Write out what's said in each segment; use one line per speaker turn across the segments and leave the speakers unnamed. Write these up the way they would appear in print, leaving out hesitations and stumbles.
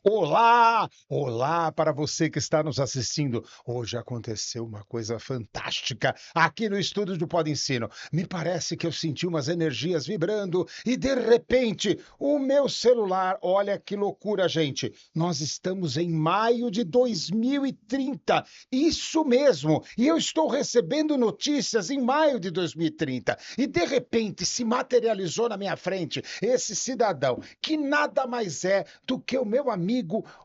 Olá! Olá para você que está nos assistindo. Hoje aconteceu uma coisa fantástica aqui no estúdio do Pod Ensino. Me parece que eu senti umas energias vibrando e de repente o meu celular, olha que loucura, gente. Nós estamos em maio de 2030. Isso mesmo. E eu estou recebendo notícias em maio de 2030. E de repente se materializou na minha frente esse cidadão que nada mais é do que o meu amigo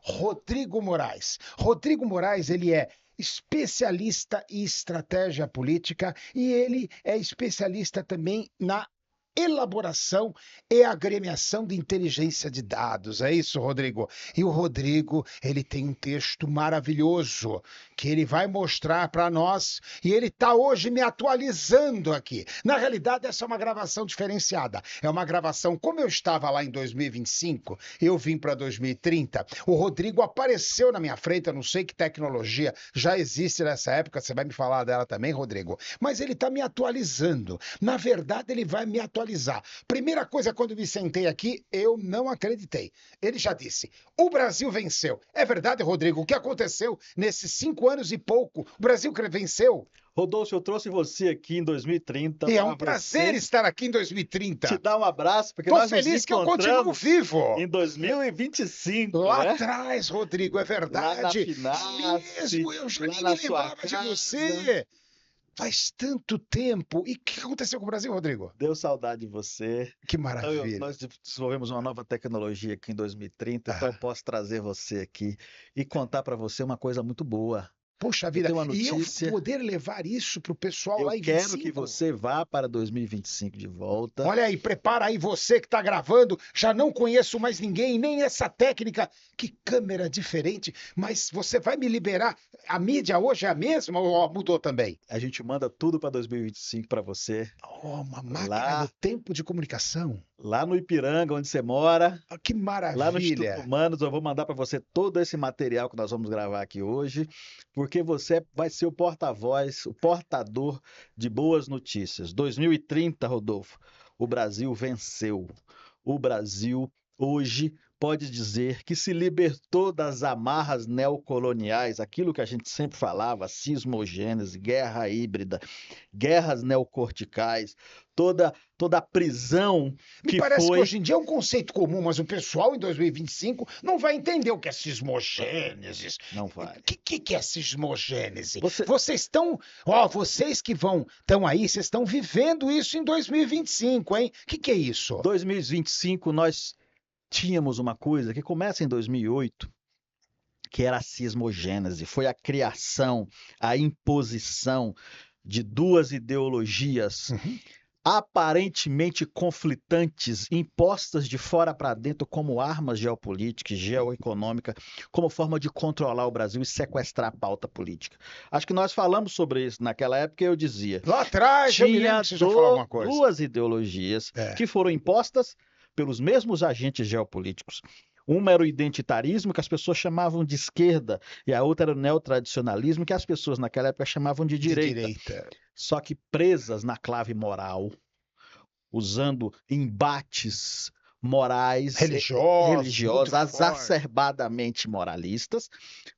Rodrigo Moraes. Rodrigo Moraes, ele é especialista em estratégia política e ele é especialista também na elaboração e agremiação de inteligência de dados. É isso, Rodrigo. E o Rodrigo, ele tem um texto maravilhoso que ele vai mostrar para nós e ele está hoje me atualizando aqui. Na realidade, essa é uma gravação diferenciada. É uma gravação, como eu estava lá em 2025, eu vim para 2030, o Rodrigo apareceu na minha frente, eu não sei que tecnologia já existe nessa época, você vai me falar dela também, Rodrigo, mas ele está me atualizando. Na verdade, ele vai me atualizar. Primeira coisa, quando me sentei aqui, eu não acreditei. Ele já disse, o Brasil venceu. É verdade, Rodrigo, o que aconteceu nesses 5 anos e pouco? O Brasil venceu?
Rodolfo, eu trouxe você aqui em 2030
E é
para
um prazer estar aqui em
te
2030.
dar um abraço, porque
Tô
nós nos
feliz que eu continuo
encontramos
vivo.
em 2025,
Lá
né?
atrás, Rodrigo, é
Lá na
verdade.
Finasce,
Mesmo, eu já
lá
nem
na
me
sua
lembrava de
casa.
você. Faz tanto tempo. E o que aconteceu com o Brasil, Rodrigo?
Deu saudade de você.
Que
Então,
maravilha.
nós desenvolvemos uma nova tecnologia aqui em 2030, então eu posso trazer você aqui e contar para você uma coisa muito boa.
Poxa
Eu
vida,
tenho uma
e eu
notícia.
poder levar isso pro pessoal
Eu
lá em
quero que
25?
você vá para 2025 de volta.
Olha aí, prepara aí você que está gravando. Já não conheço mais ninguém, nem essa técnica. Que câmera diferente, mas você vai me liberar. A mídia hoje é a mesma ou mudou também?
A gente manda tudo para 2025 para você.
Oh, uma máquina do
Lá,
tempo de comunicação.
lá no Ipiranga, onde você mora,
Ah, que
lá no Instituto
maravilha.
Humanos, eu vou mandar para você todo esse material que nós vamos gravar aqui hoje, porque você vai ser o porta-voz, o portador de boas notícias. 2030, Rodolfo, o Brasil venceu. O Brasil hoje pode dizer que se libertou das amarras neocoloniais, aquilo que a gente sempre falava, cismogênese, guerra híbrida, guerras neocorticais, toda a prisão
Me
que
parece que
foi.
hoje em dia é um conceito comum, mas o pessoal em 2025 não vai entender o que é cismogênese.
Não vai.
O que é cismogênese?
Você,
Vocês estão, ó, vocês que estão aí, vocês estão vivendo isso em 2025, hein? O que é isso?
2025, nós tínhamos uma coisa que começa em 2008, que era a cismogênese. Foi a criação, a imposição de duas ideologias aparentemente conflitantes, impostas de fora para dentro como armas geopolíticas, geoeconômicas, como forma de controlar o Brasil e sequestrar a pauta política. Acho que nós falamos sobre isso naquela época e eu dizia,
Lá atrás, eu me lembro
tinha
que você já falou alguma coisa.
duas ideologias que foram impostas pelos mesmos agentes geopolíticos. Uma era o identitarismo, que as pessoas chamavam de esquerda, e a outra era o neotradicionalismo, que as pessoas naquela época chamavam de direita. Só que presas na clave moral, usando embates morais, religiosos exacerbadamente moralistas,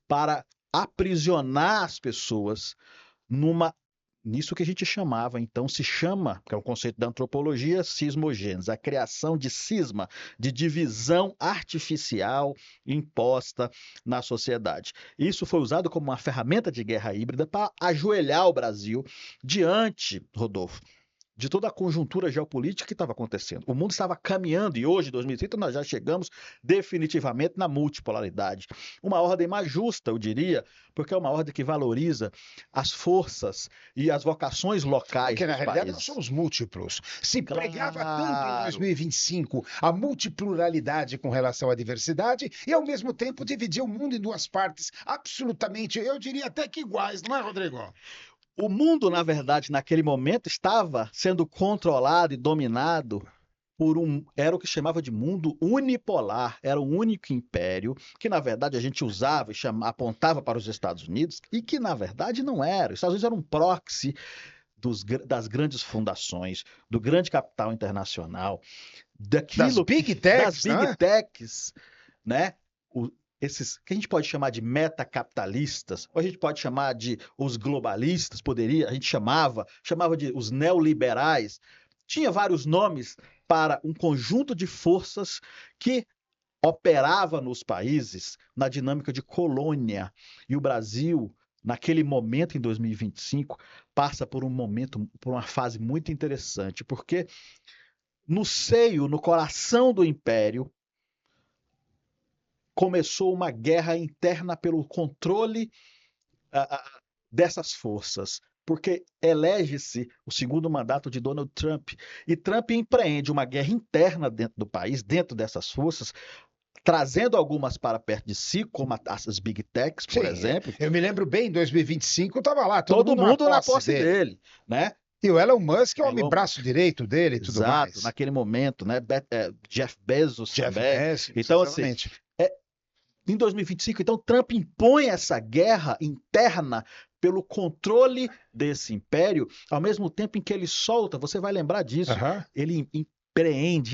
para aprisionar as pessoas nisso que a gente chamava, então se chama, que é um conceito da antropologia, cismogênese, a criação de cisma, de divisão artificial imposta na sociedade. Isso foi usado como uma ferramenta de guerra híbrida para ajoelhar o Brasil diante, Rodolfo, de toda a conjuntura geopolítica que estava acontecendo. O mundo estava caminhando e hoje, em 2030, nós já chegamos definitivamente na multipolaridade. Uma ordem mais justa, eu diria, porque é uma ordem que valoriza as forças e as vocações locais
porque, na
dos
realidade,
países.
nós somos múltiplos. Se pregava tanto em 2025 a multipluralidade com relação à diversidade e, ao mesmo tempo, dividia o mundo em duas partes absolutamente, eu diria até que iguais, não é, Rodrigo?
O mundo, na verdade, naquele momento, estava sendo controlado e dominado era o que chamava de mundo unipolar, era um único império, que na verdade a gente usava e apontava para os Estados Unidos, e que na verdade não era. Os Estados Unidos era um proxy das grandes fundações, do grande capital internacional,
Das Big Techs,
Big Techs, né? Esses que a gente pode chamar de metacapitalistas, ou a gente pode chamar de os globalistas, a gente chamava de os neoliberais. Tinha vários nomes para um conjunto de forças que operava nos países na dinâmica de colônia. E o Brasil, naquele momento, em 2025, passa por uma fase muito interessante, porque no coração do império, começou uma guerra interna pelo controle dessas forças, porque elege-se o segundo mandato de Donald Trump, e Trump empreende uma guerra interna dentro do país, dentro dessas forças, trazendo algumas para perto de si, como as Big Techs, por exemplo.
Eu me lembro bem, em 2025 estava lá, todo
mundo na posse dele, né?
E o Elon Musk é o homem braço direito dele e tudo mais.
Exato, naquele momento, né? Jeff Bezos também.
Bezos,
então, exatamente. Em 2025, então, Trump impõe essa guerra interna pelo controle desse império, ao mesmo tempo em que ele solta, você vai lembrar disso, ele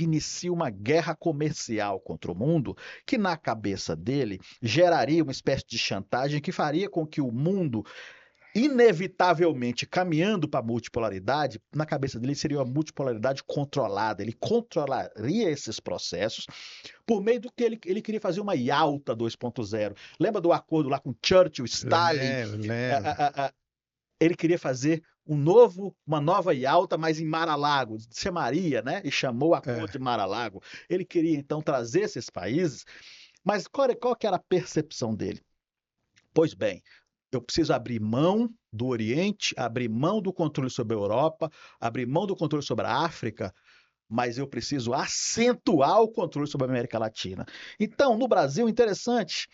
inicia uma guerra comercial contra o mundo, que na cabeça dele geraria uma espécie de chantagem que faria com que o mundo, inevitavelmente caminhando para a multipolaridade, na cabeça dele seria uma multipolaridade controlada. Ele controlaria esses processos por meio do que ele queria fazer uma Yalta 2.0. Lembra do acordo lá com Churchill, Stalin?
Lembro.
Ele queria fazer uma nova Yalta, mas em Mar-a-Lago, chamaria, né? E chamou o acordo de Mar-a-Lago. Ele queria então trazer esses países, mas qual que era a percepção dele? Pois bem, eu preciso abrir mão do Oriente, abrir mão do controle sobre a Europa, abrir mão do controle sobre a África, mas eu preciso acentuar o controle sobre a América Latina. Então, no Brasil, interessante,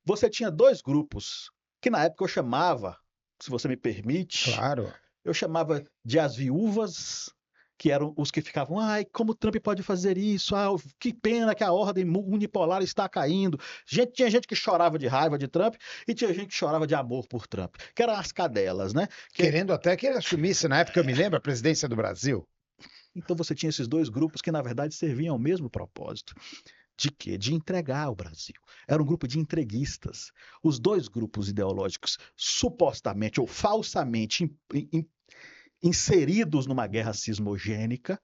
você tinha dois grupos que na época eu chamava, se você me permite,
claro,
eu chamava de as viúvas, que eram os que ficavam, como o Trump pode fazer isso? Que pena que a ordem unipolar está caindo. Tinha gente que chorava de raiva de Trump e tinha gente que chorava de amor por Trump, que eram as cadelas, né?
Querendo até que ele assumisse, na época, eu me lembro, a presidência do Brasil.
Então você tinha esses dois grupos que, na verdade, serviam ao mesmo propósito. De quê? De entregar o Brasil. Era um grupo de entreguistas. Os dois grupos ideológicos, supostamente ou falsamente inseridos numa guerra sismogênica,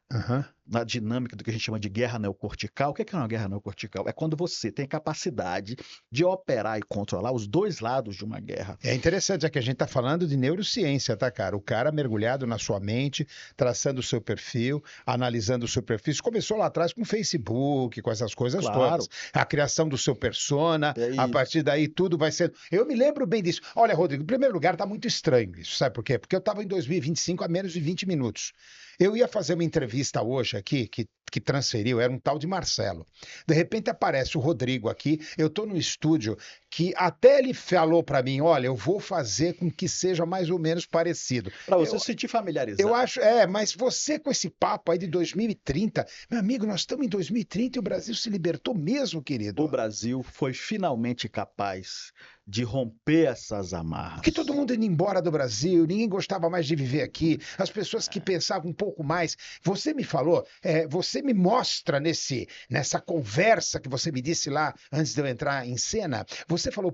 na dinâmica do que a gente chama de guerra neocortical. O que é uma guerra neocortical? É quando você tem capacidade de operar e controlar os dois lados de uma guerra.
É interessante, que a gente está falando de neurociência, tá, cara? O cara mergulhado na sua mente, traçando o seu perfil, analisando o seu perfil. Isso começou lá atrás com o Facebook, com essas coisas todas. A criação do seu persona, a partir daí tudo vai ser... Eu me lembro bem disso. Olha, Rodrigo, em primeiro lugar, tá muito estranho isso, sabe por quê? Porque eu estava em 2025 há menos de 20 minutos. Eu ia fazer uma entrevista hoje aqui, que transferiu, era um tal de Marcelo. De repente aparece o Rodrigo aqui, eu estou no estúdio, que até ele falou para mim, olha, eu vou fazer com que seja mais ou menos parecido.
Para você se sentir familiarizado.
Eu acho, mas você com esse papo aí de 2030, meu amigo, nós estamos em 2030 e o Brasil se libertou mesmo, querido.
O Brasil foi finalmente capaz de romper essas amarras.
Porque todo mundo indo embora do Brasil, ninguém gostava mais de viver aqui, as pessoas que pensavam um pouco mais. Você me falou, você me mostra nessa conversa que você me disse lá antes de eu entrar em cena, você falou,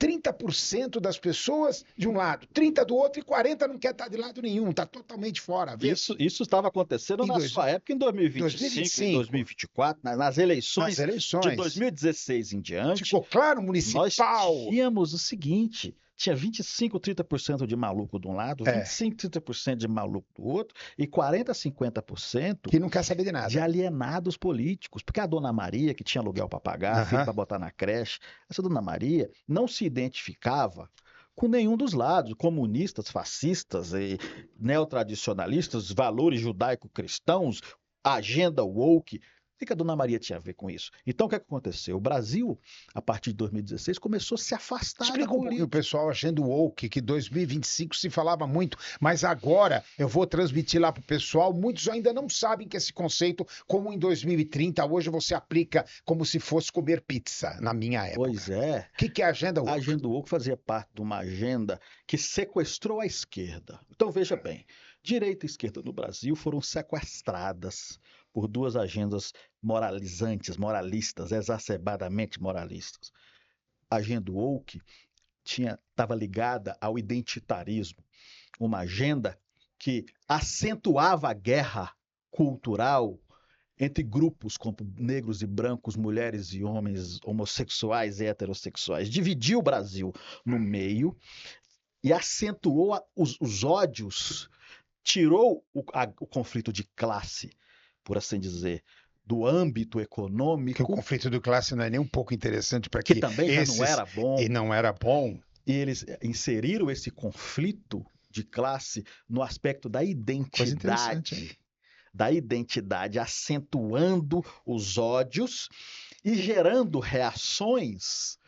30% das pessoas de um lado, 30% do outro e 40% não quer estar de lado nenhum, está totalmente fora.
Isso estava acontecendo sua época em 2025, em 2024, nas eleições de 2016 em diante.
Ficou claro, municipal.
Nós tínhamos o seguinte, tinha 25, 30% de maluco de um lado, 25, 30% de maluco do outro e 40, 50%
que não quer saber de nada.
De alienados políticos. Porque a dona Maria, que tinha aluguel para pagar, filho para botar na creche, essa dona Maria não se identificava com nenhum dos lados, comunistas, fascistas, e neotradicionalistas, valores judaico-cristãos, agenda woke, O que a Dona Maria tinha a ver com isso? Então, o que aconteceu? O Brasil, a partir de 2016, começou a se afastar
Explica
da
um pouquinho o
política.
pessoal achando woke, que 2025 se falava muito, mas agora eu vou transmitir lá para o pessoal. Muitos ainda não sabem que esse conceito, como em 2030, hoje você aplica como se fosse comer pizza, na minha
Pois
época.
é,
O que é a agenda
a
woke?
agenda woke fazia parte de uma agenda que sequestrou a esquerda. Então, veja bem, direita e esquerda no Brasil foram sequestradas por duas agendas moralizantes, moralistas, exacerbadamente moralistas. A agenda woke estava ligada ao identitarismo, uma agenda que acentuava a guerra cultural entre grupos como negros e brancos, mulheres e homens, homossexuais e heterossexuais. Dividiu o Brasil no meio e acentuou os ódios, tirou o conflito de classe, por assim dizer, do âmbito
Que o
econômico,
conflito de classe não é nem um pouco interessante para
que
que
também já não
esses.
era bom.
E não era bom.
E eles inseriram esse conflito de classe no aspecto
Coisa interessante aí.
da identidade, acentuando os ódios e gerando reações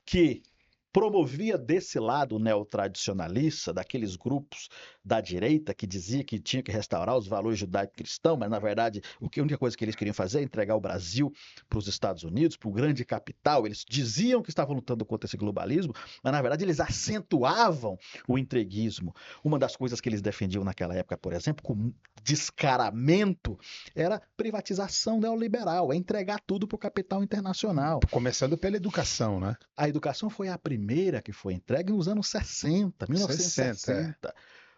que promovia desse lado neotradicionalista, daqueles grupos da direita que dizia que tinha que restaurar os valores judaico-cristãos, mas na verdade a única coisa que eles queriam fazer é entregar o Brasil para os Estados Unidos, para o grande capital. Eles diziam que estavam lutando contra esse globalismo, mas na verdade eles acentuavam o entreguismo. Uma das coisas que eles defendiam naquela época, por exemplo, com descaramento, era privatização neoliberal, é entregar tudo para o capital internacional.
Começando pela educação, né?
A educação foi a primeira que foi entregue nos anos 60, 1960,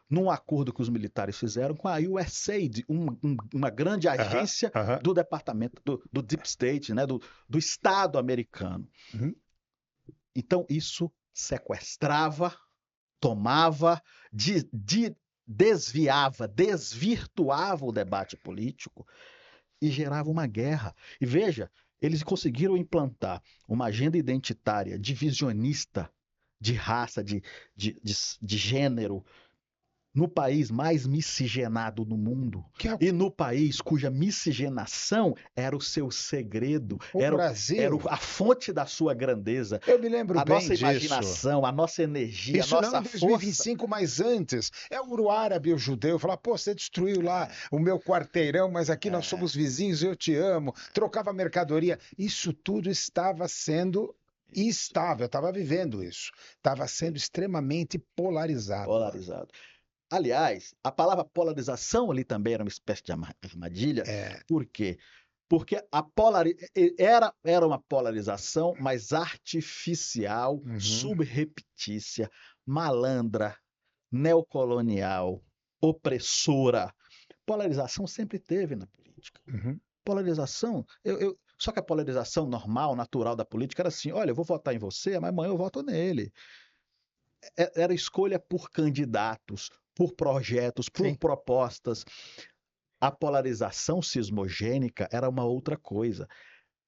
num acordo que os militares fizeram com a USAID, uma grande agência do departamento do Deep State, né, do Estado americano.
Uhum.
Então, isso sequestrava, tomava, desviava, desvirtuava o debate político e gerava uma guerra. E veja, eles conseguiram implantar uma agenda identitária divisionista de raça, de gênero, no país mais miscigenado do mundo. E no país cuja miscigenação era o seu segredo, era a fonte da sua grandeza.
Eu me lembro bem disso.
A nossa imaginação, a nossa energia,
isso
a nossa
não em 2025,
força.
mas antes. É o árabe, o judeu, falar, pô, você destruiu lá o meu quarteirão, mas aqui nós somos vizinhos, eu te amo. Trocava mercadoria. Isso tudo estava sendo... E estava, eu estava vivendo isso. Estava sendo extremamente polarizado.
Polarizado. Aliás, a palavra polarização ali também era uma espécie de armadilha. Por quê? Porque era uma polarização, mas artificial, subreptícia, malandra, neocolonial, opressora. Polarização sempre teve na política. Polarização, só que a polarização normal, natural da política era assim, olha, eu vou votar em você, mas amanhã eu voto nele. Era escolha por candidatos, por projetos, por propostas. A polarização cismogênica era uma outra coisa.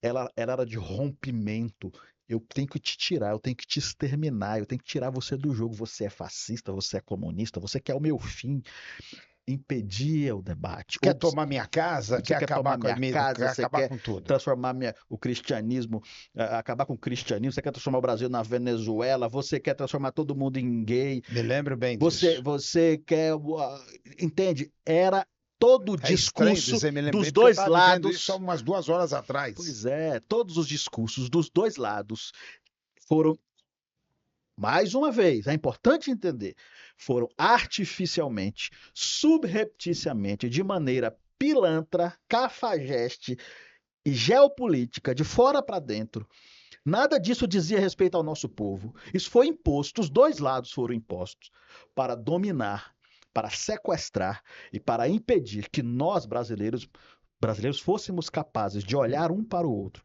Ela era de rompimento. Eu tenho que te tirar, eu tenho que te exterminar, eu tenho que tirar você do jogo. Você é fascista, você é comunista, você quer o meu fim. Impedia o debate.
Quer tomar minha casa?
Quer acabar com a minha casa? Você quer
com tudo.
Transformar o cristianismo, acabar com o cristianismo? Você quer transformar o Brasil na Venezuela? Você quer transformar todo mundo em gay?
Me lembro bem disso.
Você quer... entende? Era todo o discurso dos dois lados.
Isso há umas 2 horas atrás.
Pois é, todos os discursos dos dois lados foram, mais uma vez, é importante entender, foram artificialmente, subrepticiamente, de maneira pilantra, cafajeste e geopolítica, de fora para dentro. Nada disso dizia respeito ao nosso povo. Isso foi imposto, os dois lados foram impostos para dominar, para sequestrar e para impedir que nós, brasileiros, fôssemos capazes de olhar um para o outro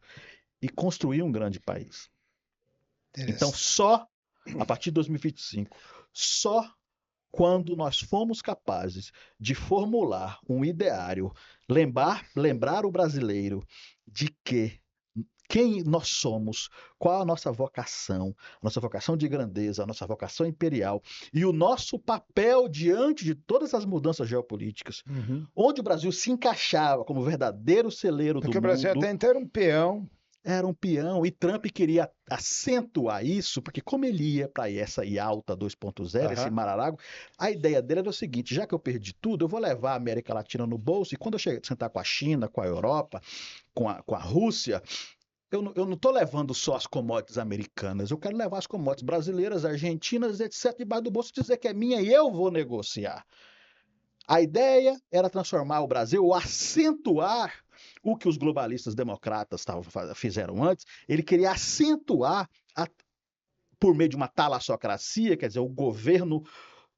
e construir um grande país. Então, só a partir de 2025, só quando nós fomos capazes de formular um ideário, lembrar o brasileiro de que quem nós somos, qual a nossa vocação de grandeza, a nossa vocação imperial e o nosso papel diante de todas as mudanças geopolíticas, onde o Brasil se encaixava como verdadeiro celeiro do
Porque o Brasil
mundo.
até então era um peão.
Era um peão e Trump queria acentuar isso, porque como ele ia para essa IALTA 2.0, esse Mar-a-Lago, a ideia dele era o seguinte: já que eu perdi tudo, eu vou levar a América Latina no bolso, e quando eu sentar com a China, com a Europa, com a Rússia, eu não estou levando só as commodities americanas, eu quero levar as commodities brasileiras, argentinas, etc., debaixo do bolso, dizer que é minha e eu vou negociar. A ideia era transformar o Brasil, ou acentuar o que os globalistas democratas fizeram antes. Ele queria acentuar, por meio de uma talassocracia, quer dizer, o governo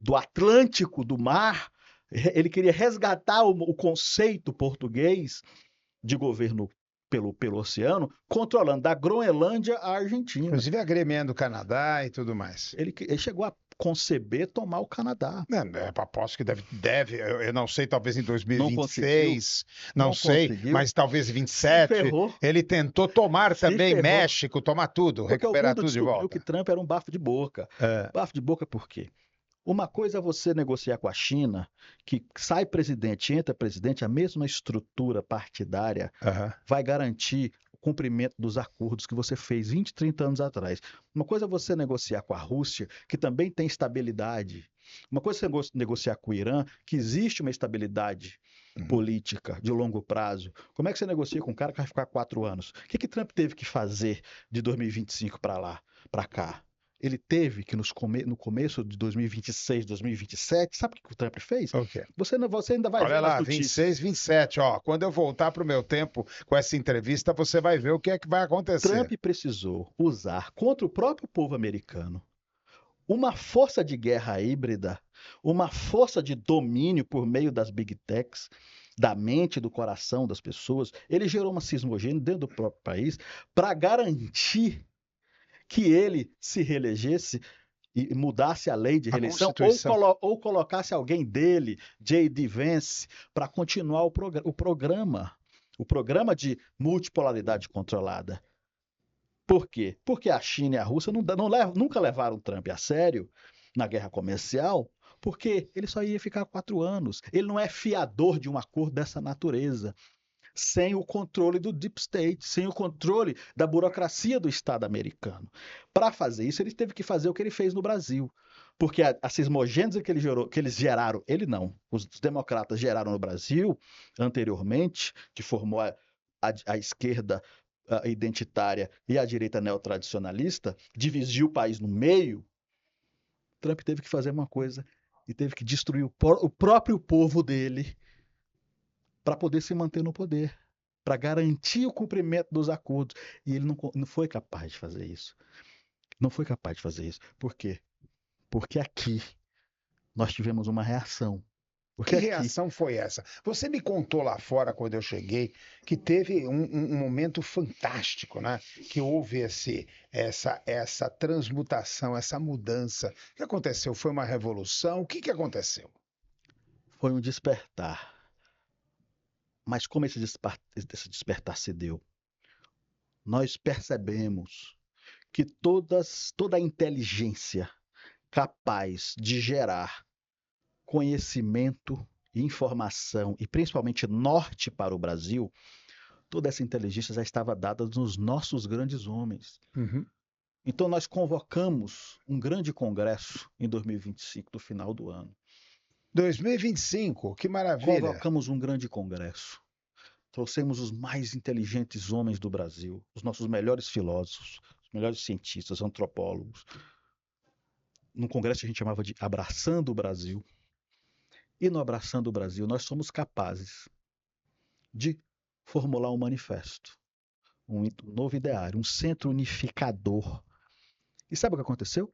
do Atlântico, do mar. Ele queria resgatar o conceito português de governo pelo oceano, controlando da Groenlândia à Argentina.
Inclusive agremiando o Canadá e tudo mais.
Ele chegou a conceber tomar o Canadá.
Aposto que deve, eu não sei, talvez em 2026, não sei, mas talvez em 27, ele tentou tomar também México, tomar tudo,
porque
recuperar tudo de volta.
Que Trump era um bafo de boca. Bafo de boca por quê? Uma coisa é você negociar com a China, que sai presidente, entra presidente, a mesma estrutura partidária vai garantir o cumprimento dos acordos que você fez 20, 30 anos atrás. Uma coisa é você negociar com a Rússia, que também tem estabilidade. Uma coisa é você negociar com o Irã, que existe uma estabilidade política de longo prazo. Como é que você negocia com um cara que vai ficar 4 anos? O que Trump teve que fazer de 2025 para cá? Ele teve que, no começo de 2026, 2027, sabe o que o Trump fez?
Okay.
Você ainda vai ver
nas notícias. 26, 27, quando eu voltar para o meu tempo com essa entrevista, você vai ver o que é que vai acontecer.
Trump precisou usar contra o próprio povo americano uma força de guerra híbrida, uma força de domínio por meio das big techs, da mente e do coração das pessoas. Ele gerou uma cismogênese dentro do próprio país para garantir que ele se reelegesse e mudasse a lei de reeleição ou colocasse alguém dele, J.D. Vance, para continuar o programa de multipolaridade controlada. Por quê? Porque a China e a Rússia nunca levaram Trump a sério na guerra comercial, porque ele só ia ficar 4 anos. Ele não é fiador de um acordo dessa natureza, sem o controle do Deep State, sem o controle da burocracia do Estado americano. Para fazer isso, ele teve que fazer o que ele fez no Brasil. Porque a cismogênese que eles geraram, ele não, os democratas geraram no Brasil, anteriormente, que formou a esquerda identitária e a direita neotradicionalista, dividiu o país no meio. Trump teve que fazer uma coisa e teve que destruir o próprio povo dele para poder se manter no poder, para garantir o cumprimento dos acordos. E ele não foi capaz de fazer isso. Não foi capaz de fazer isso. Por quê? Porque aqui nós tivemos uma reação.
Que reação foi essa? Você me contou lá fora, quando eu cheguei, que teve um momento fantástico, né? Que houve essa transmutação, essa mudança. O que aconteceu? Foi uma revolução? O que aconteceu?
Foi um despertar. Mas como esse despertar se deu? Nós percebemos que toda a inteligência capaz de gerar conhecimento, informação e principalmente norte para o Brasil, toda essa inteligência já estava dada nos nossos grandes homens. Então nós convocamos um grande congresso em 2025, no final do ano.
2025, que maravilha!
Convocamos um grande congresso. Trouxemos os mais inteligentes homens do Brasil, os nossos melhores filósofos, os melhores cientistas, antropólogos. Num congresso que a gente chamava de Abraçando o Brasil. E no Abraçando o Brasil, nós somos capazes de formular um manifesto, um novo ideário, um centro unificador. E sabe o que aconteceu?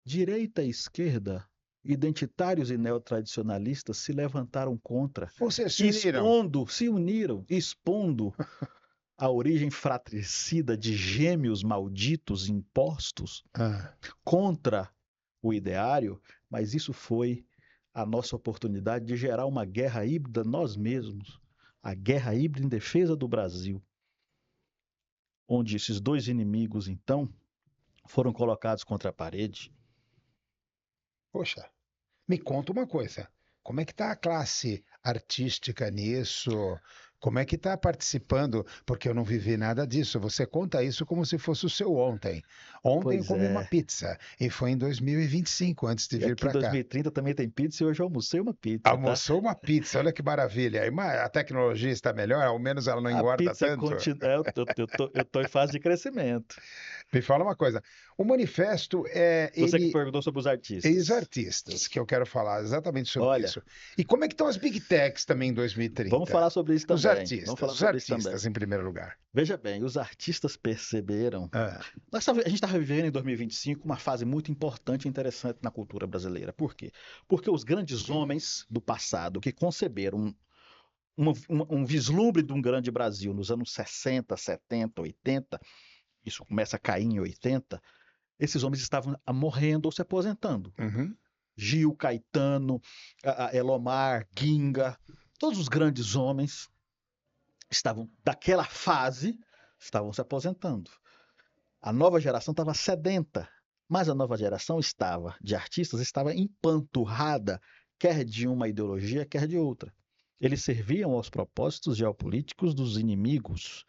Direita e esquerda, identitários e neotradicionalistas se levantaram contra.
Vocês se
uniram, expondo a origem fratricida de gêmeos malditos impostos contra o ideário, mas isso foi a nossa oportunidade de gerar uma guerra híbrida nós mesmos, a guerra híbrida em defesa do Brasil. onde esses dois inimigos, então, foram colocados contra a parede.
Poxa, me conta uma coisa. Como é que está a classe artística nisso? Como é que está participando? Porque eu não vivi nada disso. Você conta isso como se fosse o seu ontem. Ontem eu
Pois
comi uma
é.
pizza e foi em 2025, antes de
E
vir
aqui em
para cá.
2030 também tem pizza e hoje eu almocei uma pizza, tá?
Almoçou uma pizza, olha que maravilha. A tecnologia está melhor, ao menos ela não
A
engorda
pizza
tanto.
continua. Eu tô em fase de crescimento.
Me fala uma coisa. O manifesto é
Você que
ele
perguntou sobre os artistas.
ex-artistas, que eu quero falar exatamente sobre
Olha,
isso. E como é que estão as Big Techs também em
vamos
2030?
falar sobre isso também. Vamos falar
Os
sobre isso também.
artistas em primeiro lugar.
Veja bem, os artistas perceberam.
Ah,
A gente está vivendo em 2025 uma fase muito importante e interessante na cultura brasileira. Por quê? Porque os grandes homens do passado que conceberam um vislumbre de um grande Brasil nos anos 60, 70, 80, isso começa a cair em 80, esses homens estavam morrendo ou se aposentando.
uhum,
Gil, Caetano, Elomar, Ginga, todos os grandes homens estavam daquela fase, estavam se aposentando. A nova geração estava sedenta, mas a nova geração de artistas, estava empanturrada, quer de uma ideologia, quer de outra. Eles serviam aos propósitos geopolíticos dos inimigos,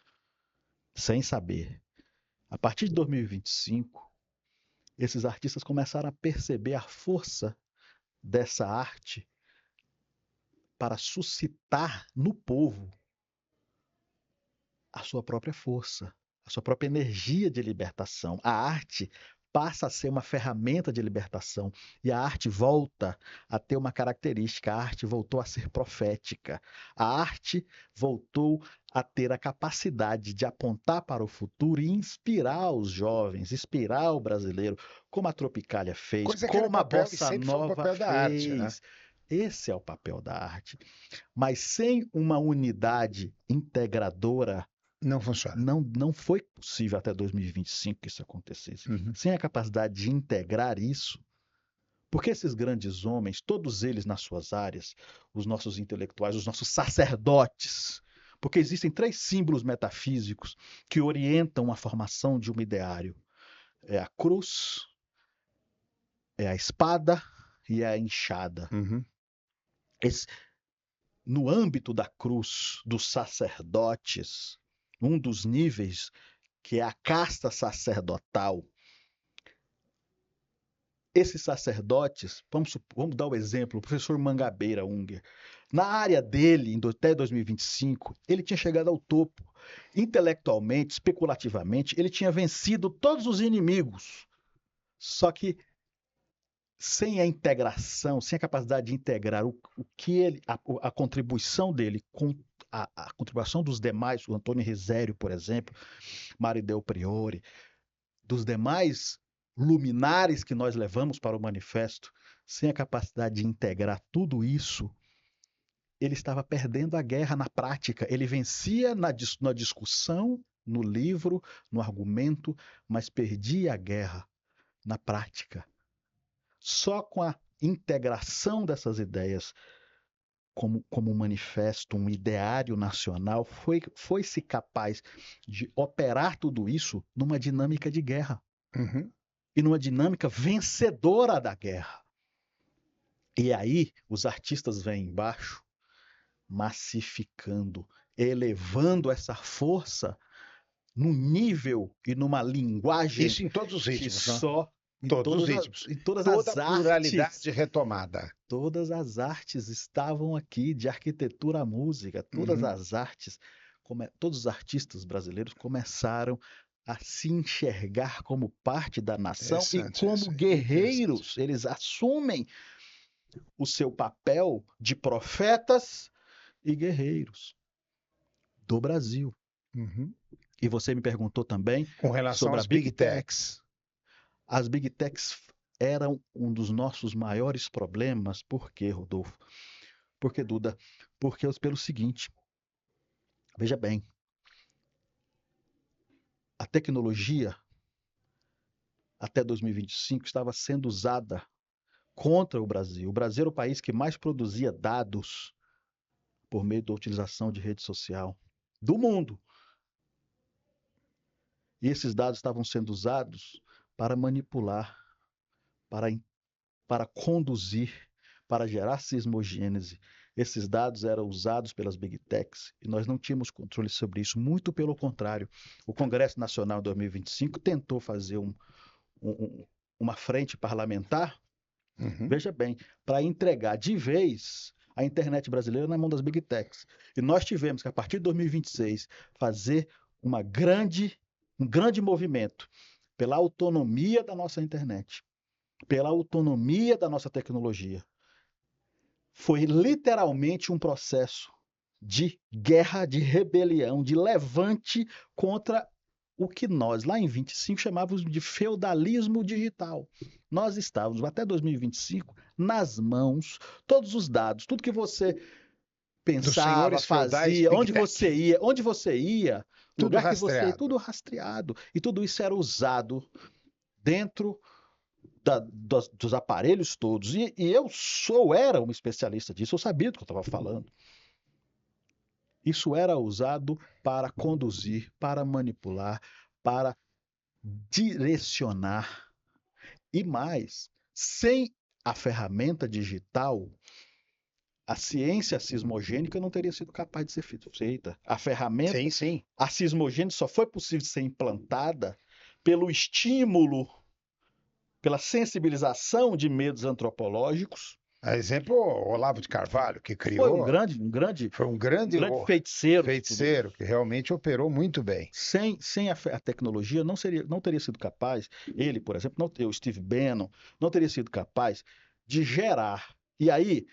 sem saber. A partir de 2025, esses artistas começaram a perceber a força dessa arte para suscitar no povo a sua própria força, a sua própria energia de libertação. A arte passa a ser uma ferramenta de libertação e a arte volta a ter uma característica. A arte voltou a ser profética. A arte voltou a ter a capacidade de apontar para o futuro e inspirar os jovens, inspirar o brasileiro, como a Tropicália fez,
coisa que era o
como a
papel e
Bossa
sempre foi o
Nova
papel da arte, né?
fez. Esse é o papel da arte. Mas sem uma unidade integradora,
Não funciona.
não foi possível até 2025 que isso acontecesse.
Uhum.
Sem a capacidade de integrar isso, porque esses grandes homens, todos eles nas suas áreas, os nossos intelectuais, os nossos sacerdotes, porque existem três símbolos metafísicos que orientam a formação de um ideário: é a cruz, é a espada e é a enxada.
Uhum.
Esse, no âmbito da cruz, dos sacerdotes, um dos níveis, que é a casta sacerdotal, esses sacerdotes, vamos dar o exemplo, o professor Mangabeira Unger, na área dele, até 2025, ele tinha chegado ao topo. Intelectualmente, especulativamente, ele tinha vencido todos os inimigos. Só que sem a integração, sem a capacidade de integrar o que ele, a contribuição dele com a contribuição dos demais, o Antônio Risério, por exemplo, Mário Del Priore, dos demais luminares que nós levamos para o manifesto, sem a capacidade de integrar tudo isso, ele estava perdendo a guerra na prática. Ele vencia na discussão, no livro, no argumento, mas perdia a guerra na prática. Só com a integração dessas ideias como um manifesto, um ideário nacional, foi-se capaz de operar tudo isso numa dinâmica de guerra.
Uhum.
E numa dinâmica vencedora da guerra. E aí os artistas vêm embaixo, massificando, elevando essa força num nível e numa linguagem
Isso em todos os
que
ritmos, né?
só
Todos os ritmos.
em todas
Toda
as
a pluralidade
artes,
retomada.
todas as artes estavam aqui, de arquitetura à música, todas
Uhum.
as artes, todos os artistas brasileiros começaram a se enxergar como parte da nação e
Interessante
como
isso.
guerreiros. Eles assumem o seu papel de profetas e guerreiros do Brasil.
Uhum.
E você me perguntou também
Com relação
sobre a
às Big
Big Tech.
Techs.
As Big Techs eram um dos nossos maiores problemas. Por quê, Rodolfo? Por que, Duda? Porque pelo seguinte, veja bem, a tecnologia até 2025 estava sendo usada contra o Brasil. O Brasil era o país que mais produzia dados por meio da utilização de rede social do mundo. E esses dados estavam sendo usados para manipular, para conduzir, para gerar sismogênese. Esses dados eram usados pelas Big Techs e nós não tínhamos controle sobre isso, muito pelo contrário. O Congresso Nacional em 2025 tentou fazer uma frente parlamentar, veja bem, para entregar de vez a internet brasileira na mão das Big Techs. E nós tivemos que, a partir de 2026, fazer um grande movimento pela autonomia da nossa internet, pela autonomia da nossa tecnologia. Foi literalmente um processo de guerra, de rebelião, de levante contra o que nós, lá em 25, chamávamos de feudalismo digital. Nós estávamos, até 2025, nas mãos, todos os dados, tudo que você pensava, fazia, onde você ia,
tudo
lugar
rastreado.
Que você ia, tudo rastreado. E tudo isso era usado dentro dos aparelhos todos. E eu era um especialista disso, eu sabia do que eu estava falando. Isso era usado para conduzir, para manipular, para direcionar. E mais, sem a ferramenta digital, a ciência sismogênica não teria sido capaz de ser feita. A ferramenta,
sim.
A sismogênica só foi possível ser implantada pelo estímulo, pela sensibilização de medos antropológicos.
Exemplo, Olavo de Carvalho, que criou.
Foi um grande
feiticeiro que realmente operou muito bem.
Sem a tecnologia, não teria sido capaz, ele, por exemplo, o Steve Bannon, não teria sido capaz de gerar. E aí,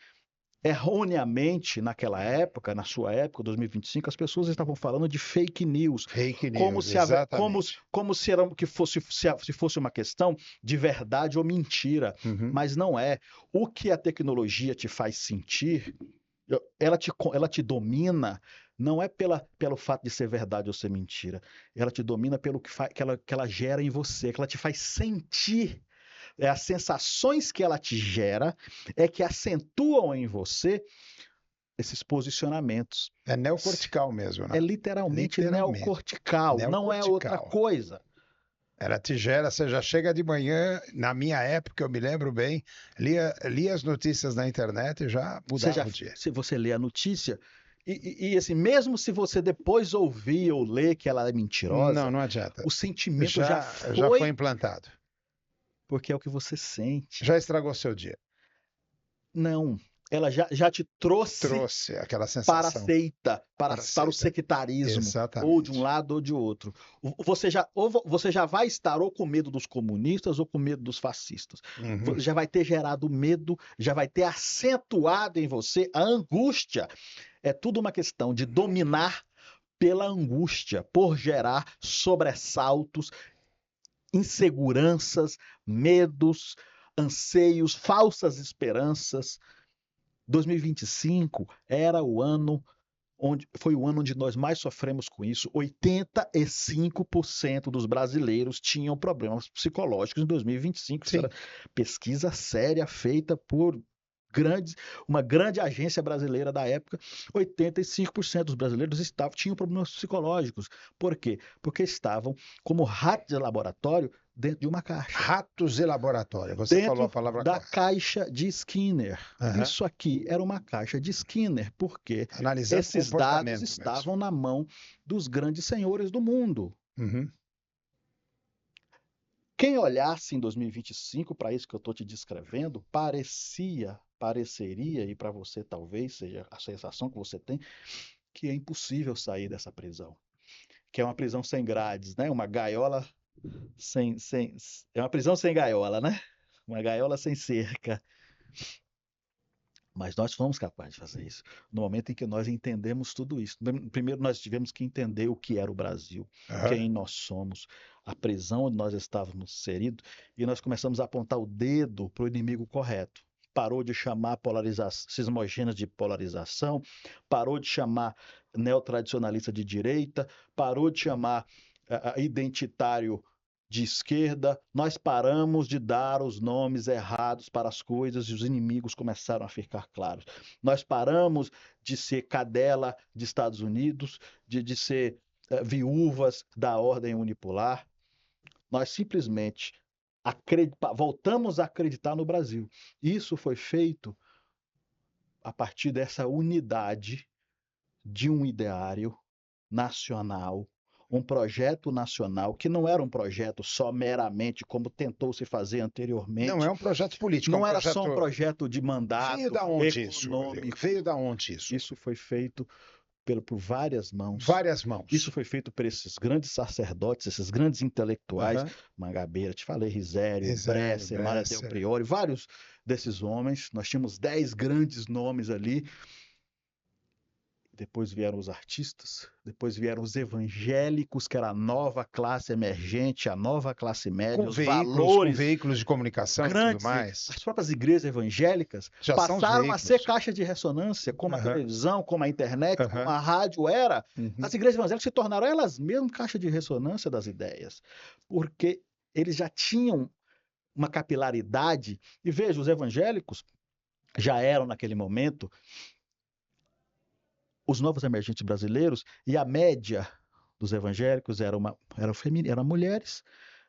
erroneamente, naquela época, na sua época, 2025, as pessoas estavam falando de fake news.
Exatamente.
Como se fosse uma questão de verdade ou mentira. Mas não é. O que a tecnologia te faz sentir, ela te domina, não é pelo fato de ser verdade ou ser mentira. Ela te domina pelo que ela gera em você, que ela te faz sentir. As sensações que ela te gera é que acentuam em você esses posicionamentos.
É neocortical mesmo, né?
É literalmente neocortical, não é outra coisa.
Ela te gera, você já chega de manhã, na minha época, eu me lembro bem, lia as notícias na internet e já mudava o dia.
Se você lê a notícia, e assim, mesmo se você depois ouvir ou ler que ela é mentirosa,
não adianta.
O sentimento já
foi implantado.
Porque é o que você sente.
Já estragou seu dia.
Não, ela já te trouxe
aquela sensação
para a seita, para o sectarismo.
Exatamente.
Ou de um lado ou de outro. Você já vai estar ou com medo dos comunistas ou com medo dos fascistas. Já vai ter gerado medo, já vai ter acentuado em você a angústia. É tudo uma questão de dominar pela angústia, por gerar sobressaltos, inseguranças, medos, anseios, falsas esperanças. 2025 foi o ano onde nós mais sofremos com isso. 85% dos brasileiros tinham problemas psicológicos em 2025. Isso era pesquisa séria feita por uma grande agência brasileira da época. 85% dos brasileiros tinham problemas psicológicos. Por quê? Porque estavam como ratos de laboratório dentro de uma caixa.
Ratos de laboratório, você falou a palavra
da caixa de Skinner. Isso aqui era uma caixa de Skinner, porque esses dados estavam na mão dos grandes senhores do mundo. Quem olhasse em 2025 para isso que eu estou te descrevendo, pareceria, e para você talvez seja a sensação que você tem, que é impossível sair dessa prisão. Que é uma prisão sem grades, né? Uma gaiola é uma prisão sem gaiola, né? Uma gaiola sem cerca. Mas nós fomos capazes de fazer isso. No momento em que nós entendemos tudo isso. Primeiro nós tivemos que entender o que era o Brasil, quem nós somos, a prisão onde nós estávamos inseridos, e nós começamos a apontar o dedo para o inimigo correto. Parou de chamar cismogênios de polarização, parou de chamar neotradicionalista de direita, parou de chamar identitário de esquerda. Nós paramos de dar os nomes errados para as coisas e os inimigos começaram a ficar claros. Nós paramos de ser cadela de Estados Unidos, de ser viúvas da ordem unipolar. Nós simplesmente voltamos a acreditar no Brasil. Isso foi feito a partir dessa unidade de um ideário nacional, um projeto nacional, que não era um projeto só meramente como tentou se fazer anteriormente.
Não é um projeto político.
Não era só um projeto de mandato
Veio da onde
econômico.
isso? Veio da onde isso?
Isso foi feito por várias mãos.
Várias mãos.
Isso foi feito por esses grandes sacerdotes, esses grandes intelectuais, Mangabeira, te falei, Risério, Bresser, Maria del Priore, vários desses homens. Nós tínhamos 10 grandes nomes ali. Depois vieram os artistas, depois vieram os evangélicos, que era a nova classe emergente, a nova classe média,
com
os
com veículos de comunicação
grandes,
e tudo mais.
As próprias igrejas evangélicas
Já
passaram a ser caixa de ressonância, como a televisão, como a internet, como a rádio era. As igrejas evangélicas se tornaram elas mesmas caixa de ressonância das ideias, porque eles já tinham uma capilaridade. E veja, os evangélicos já eram, naquele momento, os novos emergentes brasileiros, e a média dos evangélicos eram mulheres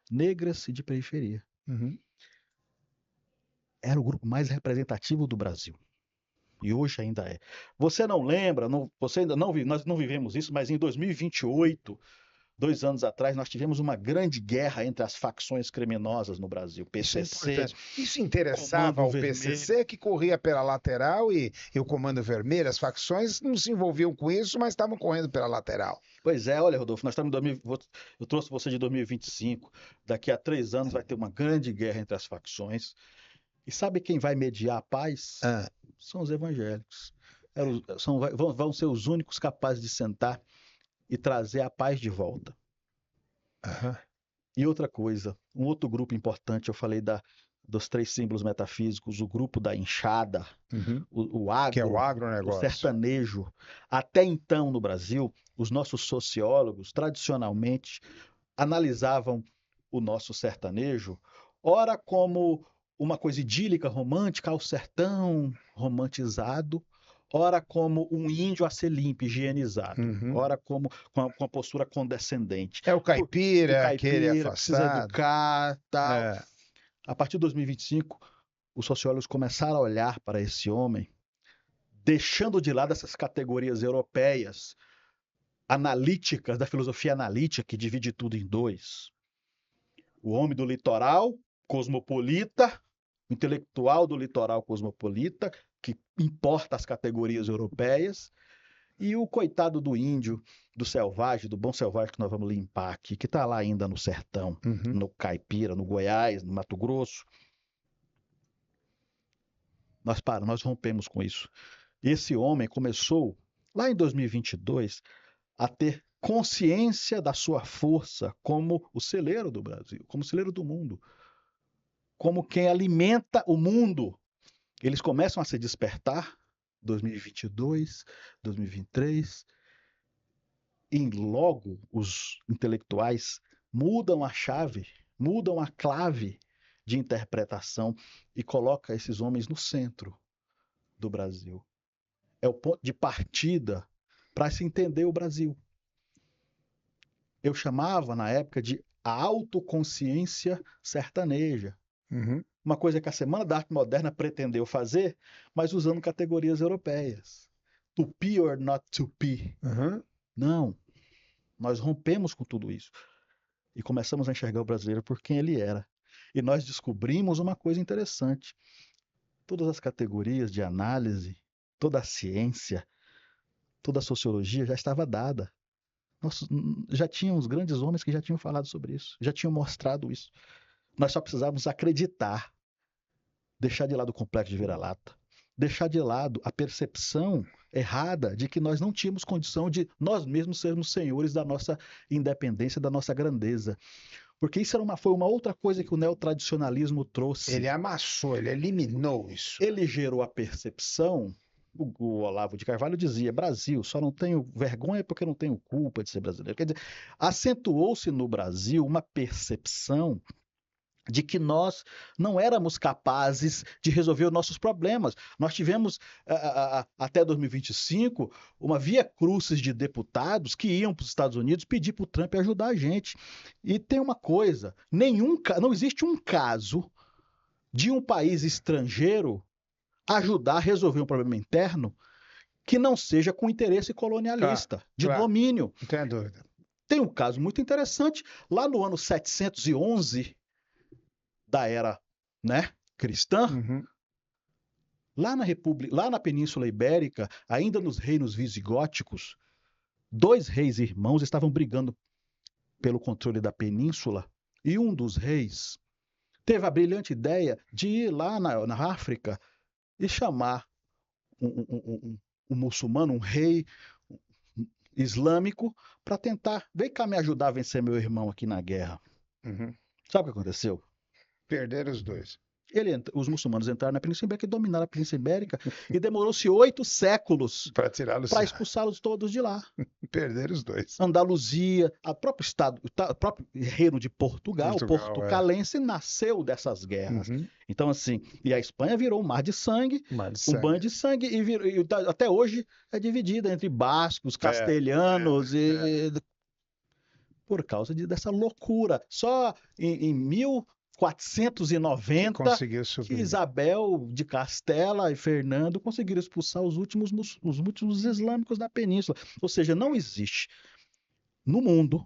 negras e de periferia. Era o grupo mais representativo do Brasil. E hoje ainda é. Você não lembra, você ainda não vive, nós não vivemos isso, mas em 2028, 2 anos atrás, nós tivemos uma grande guerra entre as facções criminosas no Brasil. PCC.
Isso interessava ao PCC, que corria pela lateral, e o Comando Vermelho, as facções não se envolviam com isso, mas estavam correndo pela lateral.
Pois é, olha, Rodolfo, nós estamos eu trouxe você de 2025. Daqui a 3 anos vai ter uma grande guerra entre as facções. E sabe quem vai mediar a paz? São os evangélicos. Vão ser os únicos capazes de sentar e trazer a paz de volta. E outra coisa, um outro grupo importante, eu falei dos 3 símbolos metafísicos, o grupo da enxada, o agro,
que é o agronegócio,
o sertanejo. Até então, no Brasil, os nossos sociólogos, tradicionalmente, analisavam o nosso sertanejo, ora como uma coisa idílica, romântica, ao sertão, romantizado, ora como um índio a ser limpo, higienizado, ora como com a postura condescendente.
É o caipira, aquele afastado.
Precisa educar, tal. A partir de 2025, os sociólogos começaram a olhar para esse homem, deixando de lado essas categorias europeias, analíticas, da filosofia analítica, que divide tudo em 2. O homem do litoral, cosmopolita, o intelectual do litoral cosmopolita, que importa as categorias europeias, e o coitado do índio, do selvagem, do bom selvagem que nós vamos limpar aqui, que está lá ainda no sertão, no caipira, no Goiás, no Mato Grosso. Nós rompemos com isso. Esse homem começou, lá em 2022, a ter consciência da sua força como o celeiro do Brasil, como o celeiro do mundo, como quem alimenta o mundo. Eles começam a se despertar, 2022, 2023, e logo os intelectuais mudam a chave, mudam a clave de interpretação e colocam esses homens no centro do Brasil. É o ponto de partida para se entender o Brasil. Eu chamava, na época, de a autoconsciência sertaneja. Uma coisa que a Semana da Arte Moderna pretendeu fazer, mas usando categorias europeias. Tupi or not tupi. Não. Nós rompemos com tudo isso. E começamos a enxergar o brasileiro por quem ele era. E nós descobrimos uma coisa interessante. Todas as categorias de análise, toda a ciência, toda a sociologia já estava dada. Nós já tínhamos grandes homens que já tinham falado sobre isso, já tinham mostrado isso. Nós só precisávamos acreditar, deixar de lado o complexo de vira-lata, deixar de lado a percepção errada de que nós não tínhamos condição de nós mesmos sermos senhores da nossa independência, da nossa grandeza. Porque isso foi uma outra coisa que o neotradicionalismo trouxe.
Ele amassou, ele eliminou isso.
Ele gerou a percepção. O Olavo de Carvalho dizia: Brasil, só não tenho vergonha porque não tenho culpa de ser brasileiro. Quer dizer, acentuou-se no Brasil uma percepção de que nós não éramos capazes de resolver os nossos problemas. Nós tivemos, até 2025, uma via crucis de deputados que iam para os Estados Unidos pedir para o Trump ajudar a gente. E tem uma coisa, não existe um caso de um país estrangeiro ajudar a resolver um problema interno que não seja com interesse colonialista, de domínio.
Não tem dúvida.
Tem um caso muito interessante, lá no ano 711 da era, né, cristã, lá na Península Ibérica, ainda nos reinos visigóticos, 2 reis irmãos estavam brigando pelo controle da península, e um dos reis teve a brilhante ideia de ir lá na África e chamar um muçulmano, um rei islâmico, para tentar, vem cá me ajudar a vencer meu irmão aqui na guerra. Sabe o que aconteceu?
Perderam os dois.
Os muçulmanos entraram na Península Ibérica e dominaram a Península Ibérica, e demorou-se 8 séculos para expulsá-los todos de lá.
Perderam os dois.
Andaluzia, o próprio reino de Portugal, o portucalense, nasceu dessas guerras. Então, assim, e a Espanha virou um mar de sangue, um banho de sangue, e até hoje é dividida entre bascos, castelhanos, por causa dessa loucura. Só em 1490 que Isabel de Castela e Fernando conseguiram expulsar os últimos islâmicos da península. Ou seja, não existe no mundo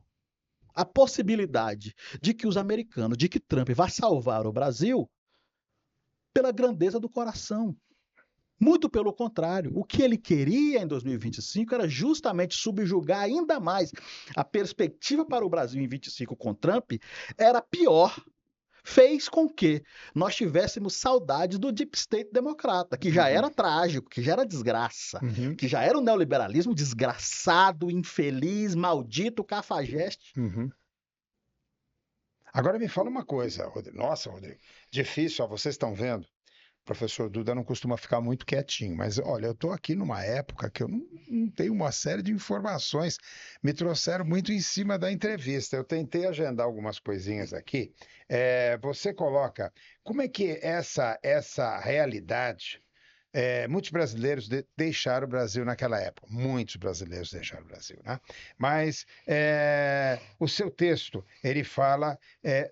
a possibilidade de que os americanos, de que Trump vá salvar o Brasil pela grandeza do coração. Muito pelo contrário, o que ele queria em 2025 era justamente subjugar ainda mais. A perspectiva para o Brasil em 2025 com Trump era pior. Fez com que nós tivéssemos saudades do deep state democrata, que já era trágico, que já era desgraça, que já era um neoliberalismo desgraçado, infeliz, maldito, cafajeste.
Agora me fala uma coisa, Rodrigo. Nossa, Rodrigo, difícil, ó, vocês estão vendo? O professor Duda não costuma ficar muito quietinho, mas olha, eu estou aqui numa época que eu não tenho uma série de informações, me trouxeram muito em cima da entrevista. Eu tentei agendar algumas coisinhas aqui. Você coloca, como é que essa realidade, muitos brasileiros deixaram o Brasil naquela época, muitos brasileiros deixaram o Brasil, né? Mas o seu texto, ele fala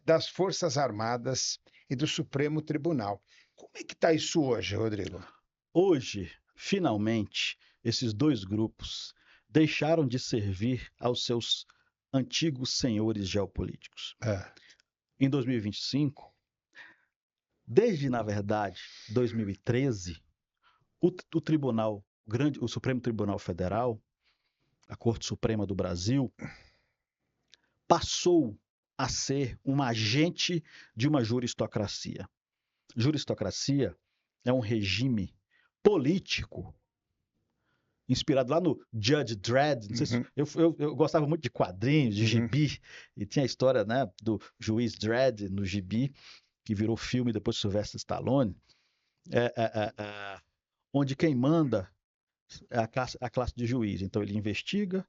das Forças Armadas e do Supremo Tribunal. Como é que está isso hoje, Rodrigo?
Hoje, finalmente, esses 2 grupos deixaram de servir aos seus antigos senhores geopolíticos. Em 2025, desde, na verdade, 2013, o Supremo Tribunal Federal, a Corte Suprema do Brasil, passou a ser um agente de uma juristocracia. Juristocracia é um regime político inspirado lá no Judge Dredd. Não sei se, eu gostava muito de quadrinhos, de gibi, e tinha a história, né, do juiz Dredd no gibi, que virou filme depois de Sylvester Stallone, onde quem manda é a classe de juiz. Então ele investiga,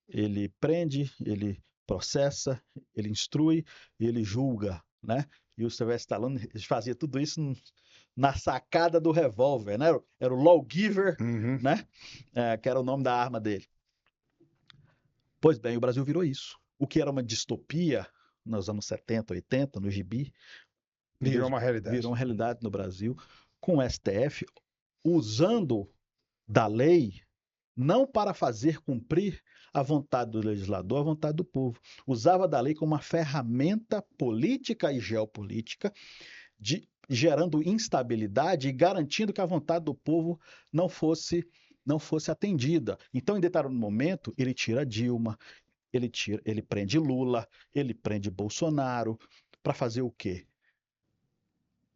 ele prende, ele processa, ele instrui e ele julga, né? E o Sylvester Stallone fazia tudo isso na sacada do revólver, né? Era o Lawgiver, né? Que era o nome da arma dele. Pois bem, o Brasil virou isso. O que era uma distopia nos anos 70, 80, no gibi,
virou uma realidade.
Virou uma realidade no Brasil, com o STF usando da lei não para fazer cumprir a vontade do legislador, a vontade do povo. Usava da lei como uma ferramenta política e geopolítica, gerando instabilidade e garantindo que a vontade do povo não fosse atendida. Então, em determinado momento, ele tira Dilma, ele prende Lula, ele prende Bolsonaro, para fazer o quê?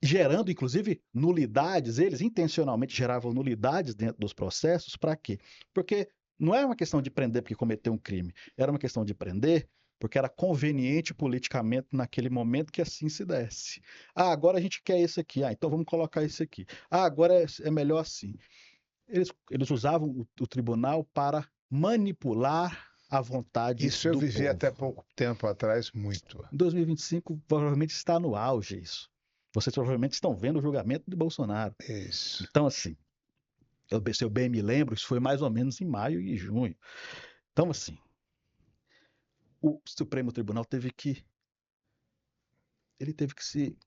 Gerando, inclusive, nulidades. Eles intencionalmente geravam nulidades dentro dos processos. Para quê? Porque não era uma questão de prender porque cometeu um crime. Era uma questão de prender porque era conveniente politicamente naquele momento que assim se desse. Agora a gente quer esse aqui. Então vamos colocar esse aqui. Agora é melhor assim. Eles usavam o tribunal para manipular à vontade
Isso eu
do
vivi
povo.
até pouco tempo atrás muito.
Em 2025, provavelmente está no auge isso. Vocês provavelmente estão vendo o julgamento de Bolsonaro.
Isso.
Então, assim, se eu bem me lembro, isso foi mais ou menos em maio e junho. Então, assim, o Supremo Tribunal teve que se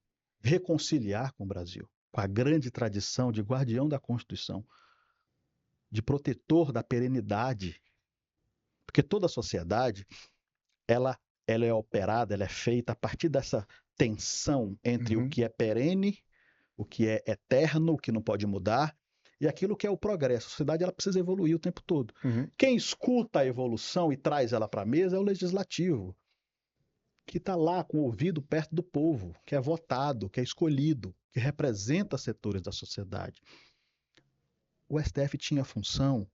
reconciliar com o Brasil, com a grande tradição de guardião da Constituição, de protetor da perenidade, porque toda a sociedade ela é operada, ela é feita a partir dessa tensão entre o que é perene, o que é eterno, o que não pode mudar, e aquilo que é o progresso. A sociedade ela precisa evoluir o tempo todo. Quem escuta a evolução e traz ela para a mesa é o legislativo, que está lá com o ouvido perto do povo, que é votado, que é escolhido, que representa setores da sociedade. O STF tinha a função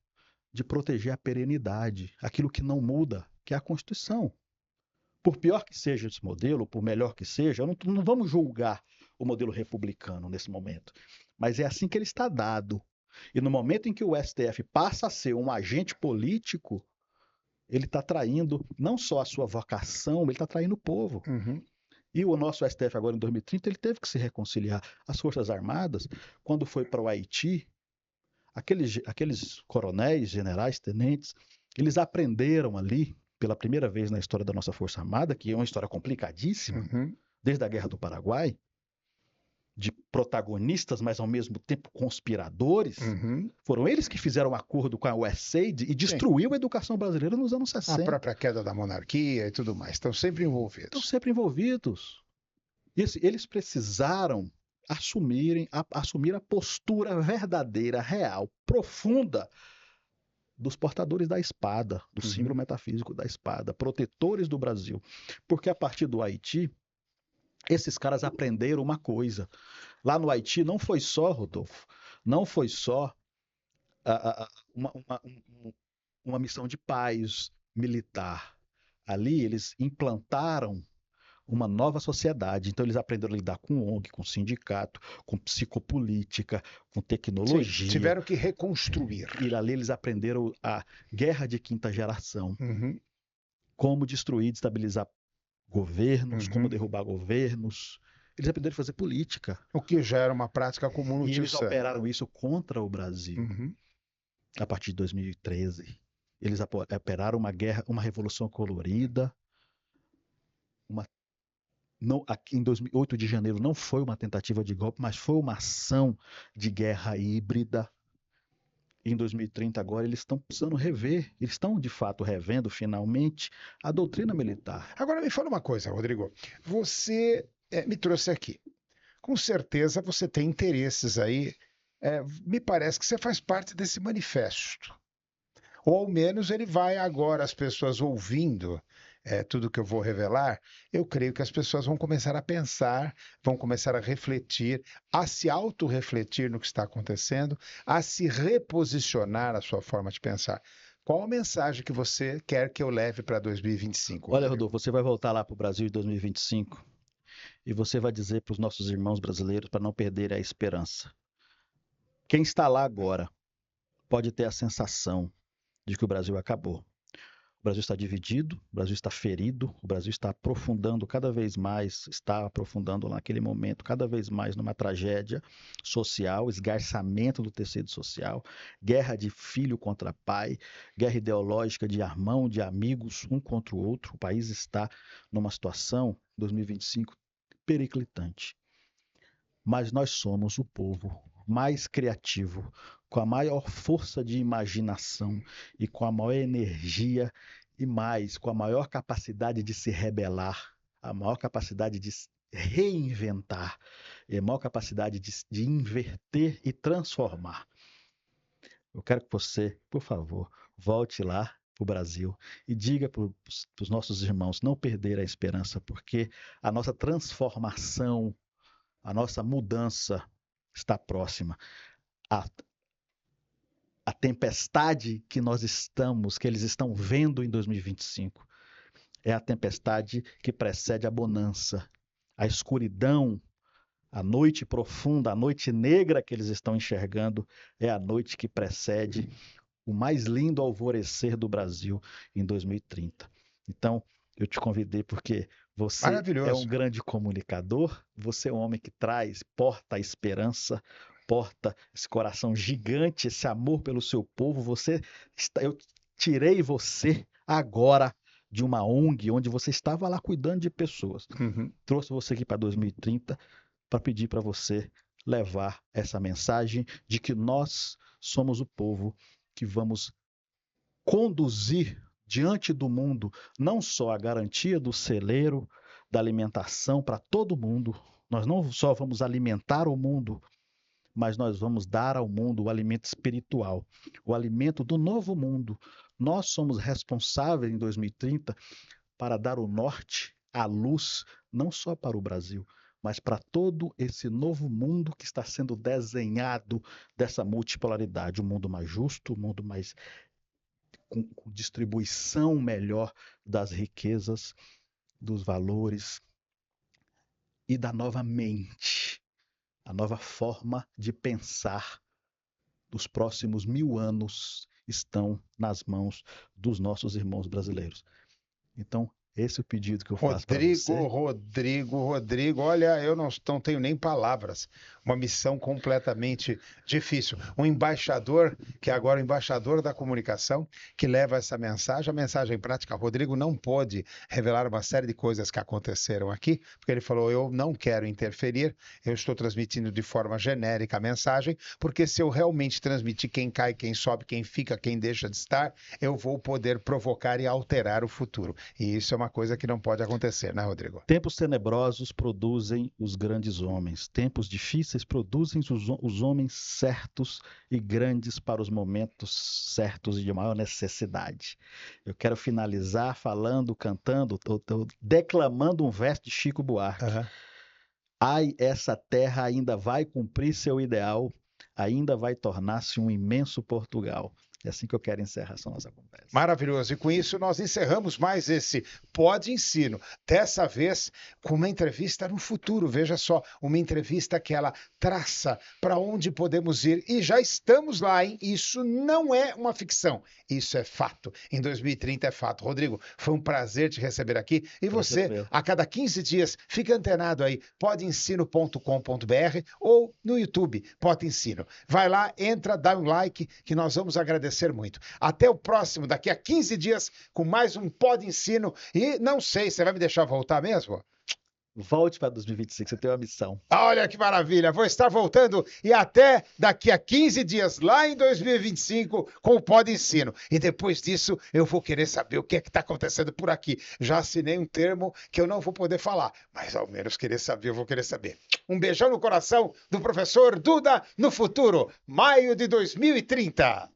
de proteger a perenidade, aquilo que não muda, que é a Constituição. Por pior que seja esse modelo, por melhor que seja, não vamos julgar o modelo republicano nesse momento, mas é assim que ele está dado. E no momento em que o STF passa a ser um agente político, ele está traindo não só a sua vocação, ele está traindo o povo. E o nosso STF agora em 2030, ele teve que se reconciliar. As Forças Armadas, quando foi para o Haiti, aqueles coronéis, generais, tenentes, eles aprenderam ali, pela primeira vez na história da nossa Força Armada, que é uma história complicadíssima, desde a Guerra do Paraguai, de protagonistas, mas ao mesmo tempo conspiradores, foram eles que fizeram um acordo com a USAID e destruiu a educação brasileira nos anos 60.
A própria queda da monarquia e tudo mais. Estão sempre envolvidos.
Estão sempre envolvidos. Eles precisaram assumir a postura verdadeira, real, profunda dos portadores da espada, do símbolo metafísico da espada, protetores do Brasil. Porque a partir do Haiti, esses caras aprenderam uma coisa. Lá no Haiti não foi só, Rodolfo, não foi só uma missão de paz militar. Ali eles implantaram uma nova sociedade. Então eles aprenderam a lidar com ONG, com sindicato, com psicopolítica, com tecnologia.
Sim, tiveram que reconstruir.
E ali eles aprenderam a guerra de quinta geração. Como destruir, destabilizar governos, como derrubar governos. Eles aprenderam a fazer política.
O que já era uma prática comum no
E eles operaram isso contra o Brasil. A partir de 2013. Eles operaram uma guerra, uma revolução colorida. Aqui em 8 de janeiro não foi uma tentativa de golpe, mas foi uma ação de guerra híbrida. Em 2030 agora eles estão precisando rever, eles estão de fato revendo finalmente a doutrina militar.
Agora me fala uma coisa, Rodrigo, você me trouxe aqui, com certeza você tem interesses aí, me parece que você faz parte desse manifesto, ou ao menos ele vai agora, as pessoas ouvindo tudo que eu vou revelar, eu creio que as pessoas vão começar a pensar, vão começar a refletir, a se autorrefletir no que está acontecendo, a se reposicionar a sua forma de pensar. Qual a mensagem que você quer que eu leve para 2025?
Olha, Rodolfo, você vai voltar lá para o Brasil em 2025 e você vai dizer para os nossos irmãos brasileiros para não perderem a esperança. Quem está lá agora pode ter a sensação de que o Brasil acabou. O Brasil está dividido, o Brasil está ferido, o Brasil está aprofundando cada vez mais, está aprofundando naquele momento cada vez mais numa tragédia social, esgarçamento do tecido social, guerra de filho contra pai, guerra ideológica de irmão, de amigos, um contra o outro. O país está numa situação, 2025, periclitante. Mas nós somos o povo mais criativo, com a maior força de imaginação e com a maior energia e mais, com a maior capacidade de se rebelar, a maior capacidade de reinventar, e a maior capacidade de inverter e transformar. Eu quero que você, por favor, volte lá para o Brasil e diga para os nossos irmãos não perder a esperança, porque a nossa transformação, a nossa mudança está próxima. A tempestade que eles estão vendo em 2025, é a tempestade que precede a bonança. A escuridão, a noite profunda, a noite negra que eles estão enxergando, é a noite que precede o mais lindo alvorecer do Brasil em 2030. Então, eu te convidei porque você é um grande comunicador, você é um homem que porta a esperança, porta esse coração gigante, esse amor pelo seu povo. Eu tirei você agora de uma ONG onde você estava lá cuidando de pessoas. Trouxe você aqui para 2030 para pedir para você levar essa mensagem de que nós somos o povo que vamos conduzir diante do mundo não só a garantia do celeiro, da alimentação para todo mundo. Nós não só vamos alimentar o mundo, mas nós vamos dar ao mundo o alimento espiritual, o alimento do novo mundo. Nós somos responsáveis em 2030 para dar o norte, a luz, não só para o Brasil, mas para todo esse novo mundo que está sendo desenhado dessa multipolaridade, um mundo mais justo, um mundo mais com distribuição melhor das riquezas, dos valores e da nova mente, a nova forma de pensar dos próximos 1000 anos estão nas mãos dos nossos irmãos brasileiros. Então, esse é o pedido que eu faço para você.
Rodrigo, olha, eu não tenho nem palavras. Uma missão completamente difícil. Um embaixador, que é agora o embaixador da comunicação, que leva essa mensagem, a mensagem prática. Rodrigo não pôde revelar uma série de coisas que aconteceram aqui, porque ele falou, eu não quero interferir, eu estou transmitindo de forma genérica a mensagem, porque se eu realmente transmitir quem cai, quem sobe, quem fica, quem deixa de estar, eu vou poder provocar e alterar o futuro. E isso é uma coisa que não pode acontecer, né, Rodrigo?
Tempos tenebrosos produzem os grandes homens. Tempos difíceis produzem os homens certos e grandes para os momentos certos e de maior necessidade. Eu quero finalizar falando, cantando, declamando um verso de Chico Buarque. Ai, essa terra ainda vai cumprir seu ideal, ainda vai tornar-se um imenso Portugal. É assim que eu quero encerrar essa nossa conversa.
Maravilhoso. E com isso nós encerramos mais esse Pod Ensino. Dessa vez com uma entrevista no futuro. Veja só, uma entrevista que ela traça para onde podemos ir. E já estamos lá, hein? Isso não é uma ficção. Isso é fato. Em 2030 é fato. Rodrigo, foi um prazer te receber aqui. E você, a cada 15 dias, fica antenado aí, podensino.com.br ou no YouTube, Pod Ensino. Vai lá, entra, dá um like, que nós vamos agradecer muito. Até o próximo, daqui a 15 dias, com mais um Pod Ensino. E não sei, você vai me deixar voltar mesmo?
Volte para 2025, você tem uma missão.
Olha que maravilha, vou estar voltando e até daqui a 15 dias, lá em 2025, com o Pod Ensino. E depois disso, eu vou querer saber o que é que está acontecendo por aqui. Já assinei um termo que eu não vou poder falar, mas ao menos eu vou querer saber. Um beijão no coração do professor Duda no futuro, maio de 2030.